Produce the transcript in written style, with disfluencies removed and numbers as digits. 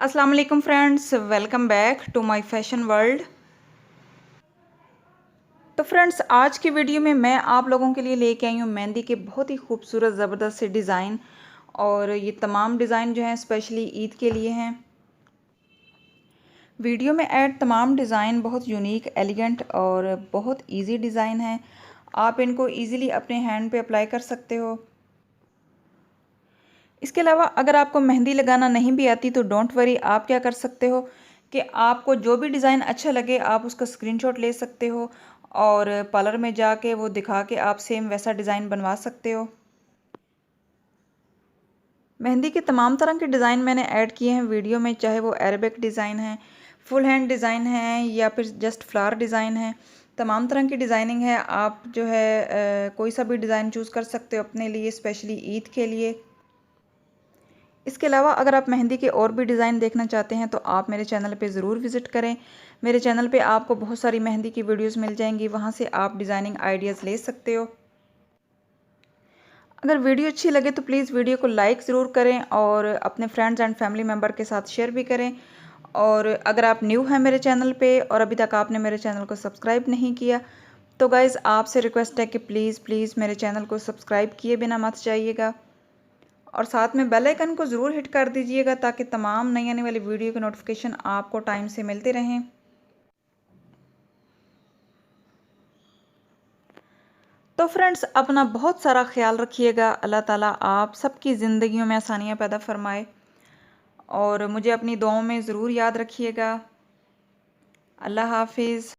अस्सलाम वालेकुम friends, welcome back to my fashion world. तो फ्रेंड्स, आज की वीडियो में मैं आप लोगों के लिए लेके आई हूँ मेहंदी के बहुत ही खूबसूरत ज़बरदस्त से डिज़ाइन। और ये तमाम डिज़ाइन जो हैं स्पेशली ईद के लिए हैं। वीडियो में ऐड तमाम डिज़ाइन बहुत यूनिक, एलिगेंट और बहुत इजी डिज़ाइन हैं। आप इनको इजीली अपने हैंड पे अप्लाई कर सकते हो। इसके अलावा अगर आपको मेहंदी लगाना नहीं भी आती तो डोंट वरी, आप क्या कर सकते हो कि आपको जो भी डिज़ाइन अच्छा लगे आप उसका स्क्रीनशॉट ले सकते हो और पार्लर में जाके वो दिखा के आप सेम वैसा डिज़ाइन बनवा सकते हो। मेहंदी के तमाम तरह के डिज़ाइन मैंने ऐड किए हैं वीडियो में, चाहे वो अरेबिक डिज़ाइन है, फुल हैंड डिज़ाइन है या फिर जस्ट फ्लावर डिज़ाइन है। तमाम तरह की डिज़ाइनिंग है। आप जो है कोई सा भी डिज़ाइन चूज़ कर सकते हो अपने लिए, स्पेशली ईद के लिए। इसके अलावा अगर आप मेहंदी के और भी डिज़ाइन देखना चाहते हैं तो आप मेरे चैनल पे ज़रूर विज़िट करें। मेरे चैनल पे आपको बहुत सारी मेहंदी की वीडियोस मिल जाएंगी, वहाँ से आप डिज़ाइनिंग आइडियाज़ ले सकते हो। अगर वीडियो अच्छी लगे तो प्लीज़ वीडियो को लाइक ज़रूर करें और अपने फ्रेंड्स एंड फैमिली मेम्बर के साथ शेयर भी करें। और अगर आप न्यू हैं मेरे चैनल पे और अभी तक आपने मेरे चैनल को सब्सक्राइब नहीं किया तो गाइज़ आपसे रिक्वेस्ट है कि प्लीज़ प्लीज़ मेरे चैनल को सब्सक्राइब किए बिना मत जाइएगा और साथ में बेल आइकन को ज़रूर हिट कर दीजिएगा ताकि तमाम नई आने वाली वीडियो के नोटिफिकेशन आपको टाइम से मिलते रहें। तो फ्रेंड्स, अपना बहुत सारा ख्याल रखिएगा। अल्लाह ताला आप सबकी ज़िंदगियों में आसानियाँ पैदा फरमाए और मुझे अपनी दुआओं में ज़रूर याद रखिएगा। अल्लाह हाफिज़।